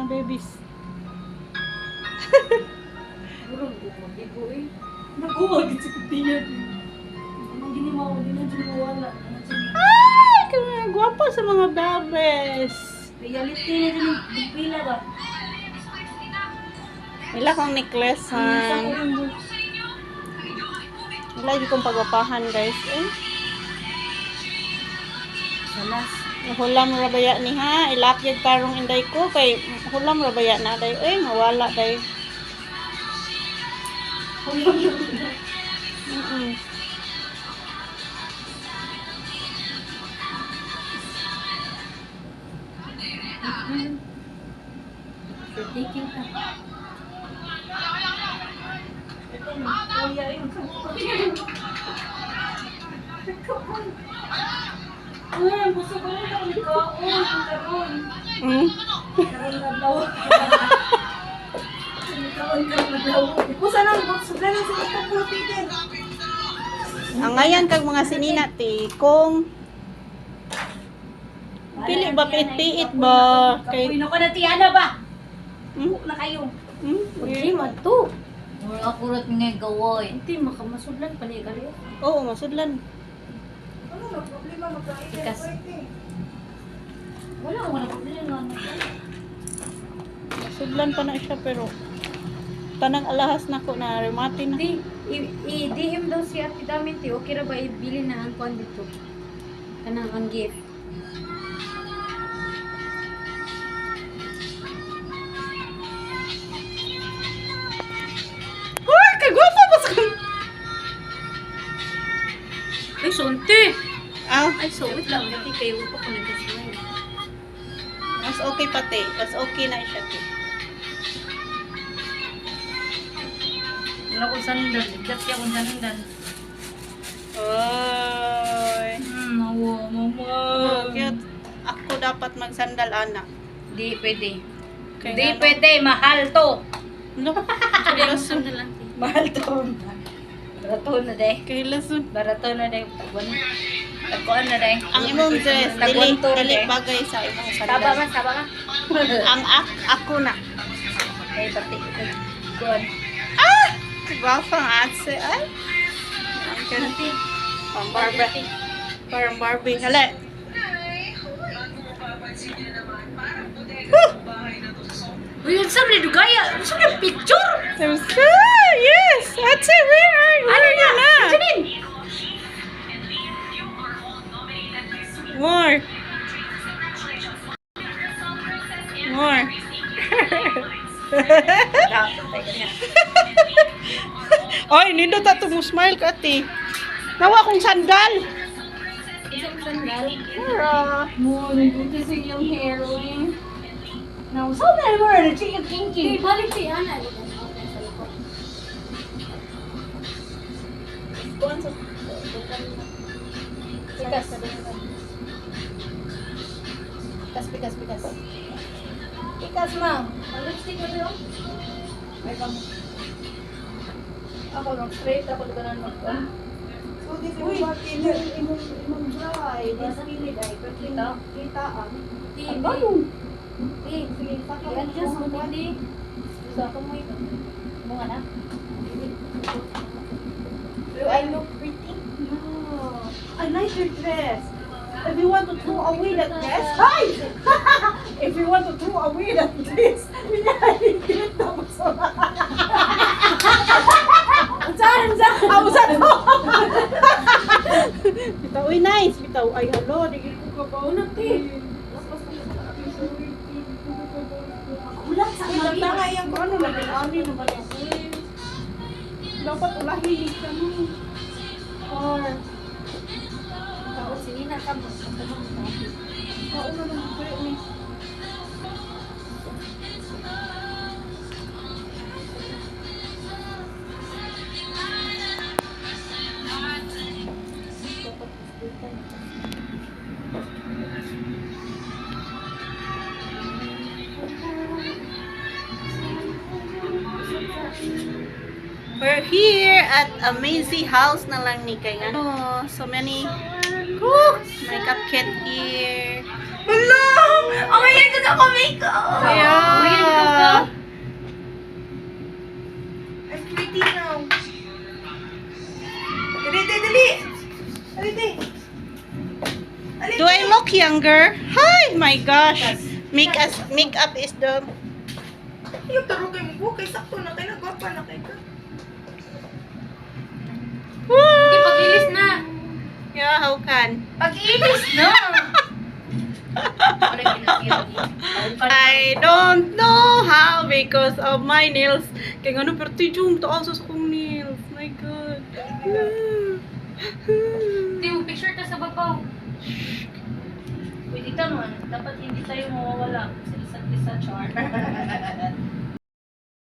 mga babies. Burong ko mabigo eh. Naguwag sa kutiyan. Anong ginimaw, di na dyan mawala. Ay, kaya gwapa sa mga babes. Reality na dyan, bigpila ba? Wala kang necklace, Sa han. kurang mo. Wala di kong pagwapahan, guys. Eh, Salas. hulam rabaya ni ha. Ilakyag tarong inday ko. Kay hulam rabaya na day. Eh, mawala day. So, taking ka. Ito, kuya yun. Uy, gusto ko rin ang likaon. Karoon. Karoon na daw. Likaon ka na daw. Ipusa lang, suga lang sa ito po, Peter. Ang ngayon kag mga sininati, kung pili ba piit ba? Kapoy na ko na Tiana ba? Hmm? Na kayo. Hmm? man to. Wala akurat nga gawoy. Hindi, makamasudlan pa niya kaliyo. Oo, masudlan. Ano na problema magkain? Tikas. Wala ko na problema. Masudlan pa na siya pero tanang alahas na ko na remati na. Hindi, i-DM daw si Ate Damin, ti. Okay ra ba ibili na ang kwan dito? Kanang ang gift. Ay, kagwapo pa sa Ay, sunti! Ah, Ay, so, wait lang. Hindi kayo upo ko nagkasalayan. mas okay pati. Mas okay na siya. Te. Wala ko sandal. Ikat siya kung sandal. Oy. Awa, mama. Cute. Ako dapat magsandal, anak. Di pwede. Kaya Di ano? pwede. Mahal to. No? Hindi mo sandalan, ti. Mahal to. Barato na day. Kay lason. Barato na day. Tagkuan na day. Ang imong dress, dili, Tagwantor dili day. bagay sa imong Taba sandal. man, taba ka. Ang ako na. Ay, bati. Kuan. Ah! Gwapa ang atse. Ay. Ang cute. Bati. Pang Barbie. Parang Barbie. Hala. Uy, ang sabi na dugaya. Ang sabi na picture. Yes! Atse, where are you? Ano na? na? Janin! More. More. Oy, nindot ato mo smile ka, ate. Nawa akong sandal. Isang sandal. Tara. Mo, nandito sa iyong heroin. Now, so na mo na siya kinky. Balik si Ana. Pikas. Pikas. Pikas, ma'am. Ang lipstick mo doon? Ay, kamo. Ako lang straight. Ako doon mag-on. So, di ko ba imong dry. Di sa pilit ay. Kita ang. Ang ganun. Sige, i-adjust mo hindi. So, ako mo ito. Bunga na. Do I look pretty? No. I like your dress. If you want to throw away that dress, hi! If you want to throw away that dress, minahigit na mo sa Saan? Saan ko? Bitaw, uy, nice. Bitaw, ay, halo. Digil ko ka ba? Unang ti. Kulang sa Uy, tanga yung ano, nag-ani naman yung uy. Dapat ulahin ka mo. Or, Tapos sige na ka mo. kauna ng buhay, uy. We're here at Amazing House na lang ni kay ano. So many. Woo! Makeup kit here. Wala! Oh my God, ako makeup! Yeah. I'm pretty now. Dali, dali, dali! Dali, dali! Do I look younger? Hi, my gosh. Makeup is the... Yung taro kay mo, kay sakto na kay nagwapa na kay ka. Hindi, pag-ilis na. Yeah, how can? Pag-ilis na. Ano yung pinag-ilis? I don't know how because of my nails. Kaya nga pero tijong taas sa kong nails. My God. Hindi, mag-picture ka sa babaw. Pwede ka man. Dapat hindi tayo mawawala sa isa't isa, char.